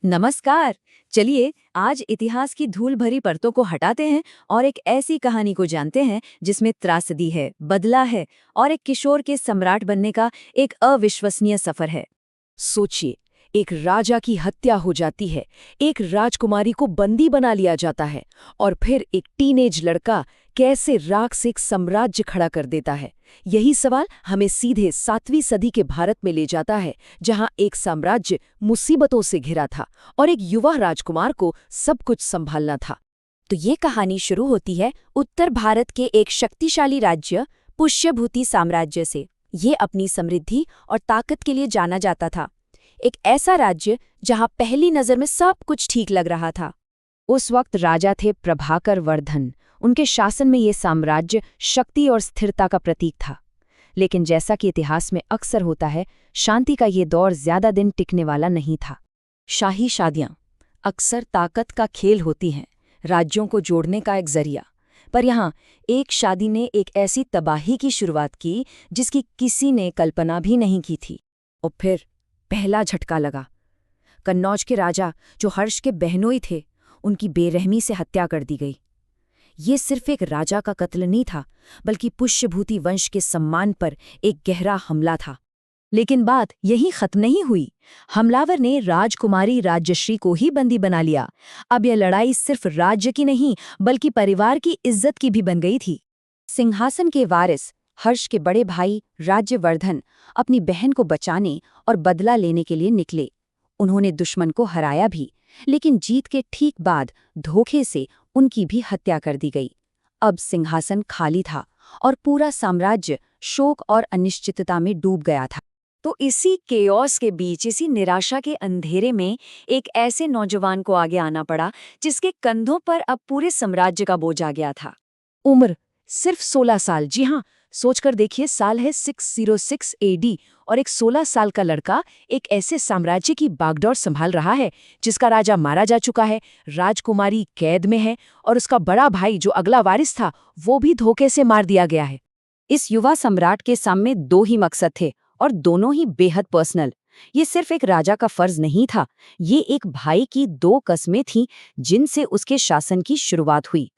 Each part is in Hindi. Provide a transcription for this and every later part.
नमस्कार। चलिए आज इतिहास की धूल भरी परतों को हटाते हैं और एक ऐसी कहानी को जानते हैं जिसमें त्रासदी है, बदला है और एक किशोर के सम्राट बनने का एक अविश्वसनीय सफर है। सोचिए, एक राजा की हत्या हो जाती है, एक राजकुमारी को बंदी बना लिया जाता है और फिर एक टीनेज लड़का कैसे राख से एक साम्राज्य खड़ा कर देता है। यही सवाल हमें सीधे 7वीं सदी के भारत में ले जाता है, जहां एक साम्राज्य मुसीबतों से घिरा था और एक युवा राजकुमार को सब कुछ संभालना था। तो ये कहानी शुरू होती है उत्तर भारत के एक शक्तिशाली राज्य पुष्यभूति साम्राज्य से। ये अपनी समृद्धि और ताकत के लिए जाना जाता था। एक ऐसा राज्य जहां पहली नजर में सब कुछ ठीक लग रहा था। उस वक्त राजा थे प्रभाकर वर्धन। उनके शासन में ये साम्राज्य शक्ति और स्थिरता का प्रतीक था। लेकिन जैसा कि इतिहास में अक्सर होता है, शांति का ये दौर ज्यादा दिन टिकने वाला नहीं था। शाही शादियां अक्सर ताकत का खेल होती हैं, राज्यों को जोड़ने का एक जरिया। पर यहाँ एक शादी ने एक ऐसी तबाही की शुरुआत की जिसकी किसी ने कल्पना भी नहीं की थी। और फिर पहला झटका लगा। कन्नौज के राजा, जो हर्ष के बहनोई थे, उनकी बेरहमी से हत्या कर दी गई। ये सिर्फ एक राजा का कत्ल नहीं था, बल्कि पुष्यभूति वंश के सम्मान पर एक गहरा हमला था। लेकिन बात यहीं खत्म नहीं हुई। हमलावर ने राजकुमारी राज्यश्री को ही बंदी बना लिया। अब यह लड़ाई सिर्फ राज्य की नहीं, बल्कि परिवार की इज्जत की भी बन गई थी। सिंहासन के वारिस हर्ष के बड़े भाई राज्यवर्धन अपनी बहन को बचाने और बदला लेने के लिए निकले। उन्होंने दुश्मन को हराया भी, लेकिन जीत के ठीक बाद धोखे से उनकी भी हत्या कर दी गई। अब सिंहासन खाली था और पूरा साम्राज्य शोक और अनिश्चितता में डूब गया था। तो इसी केओस के बीच, इसी निराशा के अंधेरे में एक ऐसे नौजवान को आगे आना पड़ा जिसके कंधों पर अब पूरे साम्राज्य का बोझ आ गया था। उम्र सिर्फ 16 साल। जी हाँ, सोचकर देखिए, साल है 606 एडी और एक 16 साल का लड़का एक ऐसे साम्राज्य की बागडोर संभाल रहा है जिसका राजा मारा जा चुका है, राजकुमारी कैद में है और उसका बड़ा भाई जो अगला वारिस था वो भी धोखे से मार दिया गया है। इस युवा सम्राट के सामने दो ही मकसद थे और दोनों ही बेहद पर्सनल। ये सिर्फ एक राजा का फर्ज नहीं था, ये एक भाई की दो कस्में थीं जिनसे उसके शासन की शुरुआत हुई।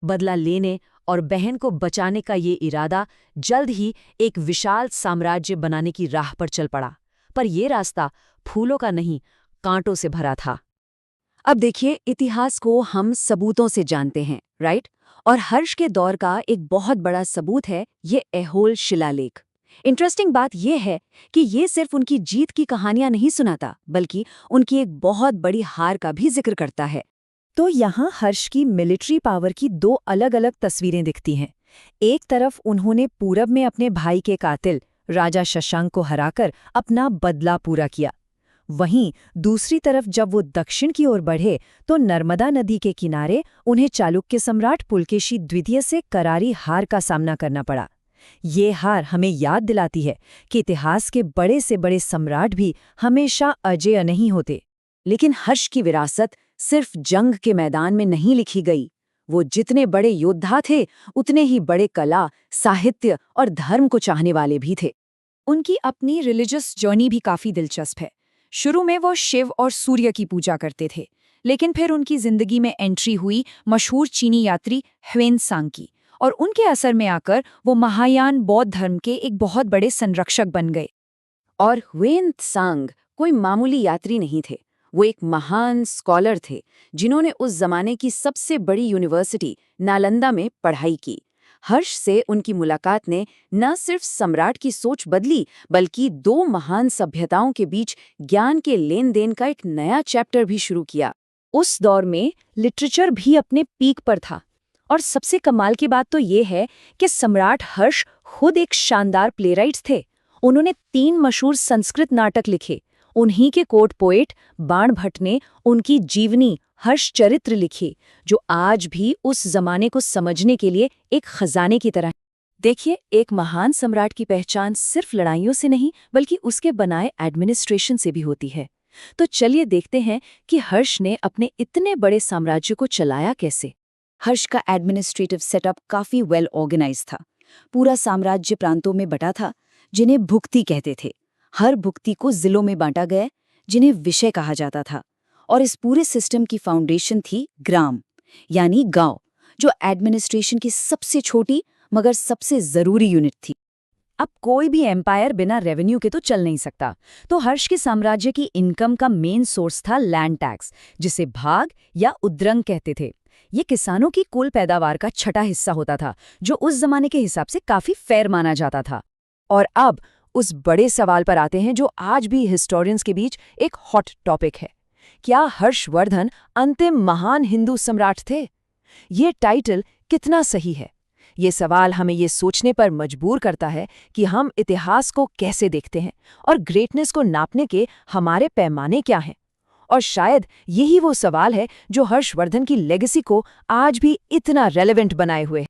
बदला लेने और बहन को बचाने का ये इरादा जल्द ही एक विशाल साम्राज्य बनाने की राह पर चल पड़ा। पर ये रास्ता फूलों का नहीं, कांटों से भरा था। अब देखिए, इतिहास को हम सबूतों से जानते हैं, राइट? और हर्ष के दौर का एक बहुत बड़ा सबूत है ये ऐहोल शिलालेख। इंटरेस्टिंग बात यह है कि ये सिर्फ उनकी जीत की कहानियां नहीं सुनाता, बल्कि उनकी एक बहुत बड़ी हार का भी जिक्र करता है। तो यहाँ हर्ष की मिलिट्री पावर की दो अलग अलग तस्वीरें दिखती हैं। एक तरफ उन्होंने पूरब में अपने भाई के कातिल राजा शशांक को हराकर अपना बदला पूरा किया। वहीं दूसरी तरफ जब वो दक्षिण की ओर बढ़े तो नर्मदा नदी के किनारे उन्हें चालुक्य सम्राट पुलकेशी द्वितीय से करारी हार का सामना करना पड़ा। ये हार हमें याद दिलाती है कि इतिहास के बड़े से बड़े सम्राट भी हमेशा अजेय नहीं होते। लेकिन हर्ष की विरासत सिर्फ जंग के मैदान में नहीं लिखी गई। वो जितने बड़े योद्धा थे, उतने ही बड़े कला, साहित्य और धर्म को चाहने वाले भी थे। उनकी अपनी रिलीजियस जर्नी भी काफी दिलचस्प है। शुरू में वो शिव और सूर्य की पूजा करते थे, लेकिन फिर उनकी जिंदगी में एंट्री हुई मशहूर चीनी यात्री ह्वेनसांग की, और उनके असर में आकर वो महायान बौद्ध धर्म के एक बहुत बड़े संरक्षक बन गए। और ह्वेनसांग कोई मामूली यात्री नहीं थे। वो एक महान स्कॉलर थे जिन्होंने उस जमाने की सबसे बड़ी यूनिवर्सिटी नालंदा में पढ़ाई की। हर्ष से उनकी मुलाकात ने न सिर्फ सम्राट की सोच बदली, बल्कि दो महान सभ्यताओं के बीच ज्ञान के लेन देन का एक नया चैप्टर भी शुरू किया। उस दौर में लिटरेचर भी अपने पीक पर था। और सबसे कमाल की बात तो ये है कि सम्राट हर्ष खुद एक शानदार प्लेराइट्स थे। उन्होंने 3 मशहूर संस्कृत नाटक लिखे। उन्हीं के कोर्ट पोएट बाणभट्ट ने उनकी जीवनी हर्ष चरित्र लिखी, जो आज भी उस जमाने को समझने के लिए एक खजाने की तरह है। देखिए, एक महान सम्राट की पहचान सिर्फ लड़ाइयों से नहीं, बल्कि उसके बनाए एडमिनिस्ट्रेशन से भी होती है। तो चलिए देखते हैं कि हर्ष ने अपने इतने बड़े साम्राज्य को चलाया कैसे। हर्ष का एडमिनिस्ट्रेटिव सेटअप काफी वेल ऑर्गेनाइज था। पूरा साम्राज्य प्रांतों में बटा था, जिन्हें भुक्ति कहते थे। हर भुक्ति को जिलों में बांटा गया, जिन्हें विषय कहा जाता था, और इस पूरे सिस्टम की फाउंडेशन थी ग्राम, यानी गांव, जो एडमिनिस्ट्रेशन की सबसे छोटी मगर सबसे जरूरी यूनिट थी। अब कोई भी एम्पायर बिना रेवेन्यू के तो चल नहीं सकता, तो हर्ष के साम्राज्य की इनकम का मेन सोर्स था लैंड टैक्स, जिसे भाग या उद्रंग कहते थे। ये किसानों की कुल पैदावार का छठा हिस्सा होता था, जो उस जमाने के हिसाब से काफी फेयर माना जाता था। और अब उस बड़े सवाल पर आते हैं जो आज भी हिस्टोरियंस के बीच एक हॉट टॉपिक है। क्या हर्षवर्धन अंतिम महान हिंदू सम्राट थे? ये टाइटल कितना सही है? ये सवाल हमें ये सोचने पर मजबूर करता है कि हम इतिहास को कैसे देखते हैं और ग्रेटनेस को नापने के हमारे पैमाने क्या हैं। और शायद यही वो सवाल है जो हर्षवर्धन की लेगेसी को आज भी इतना रेलेवेंट बनाए हुए है।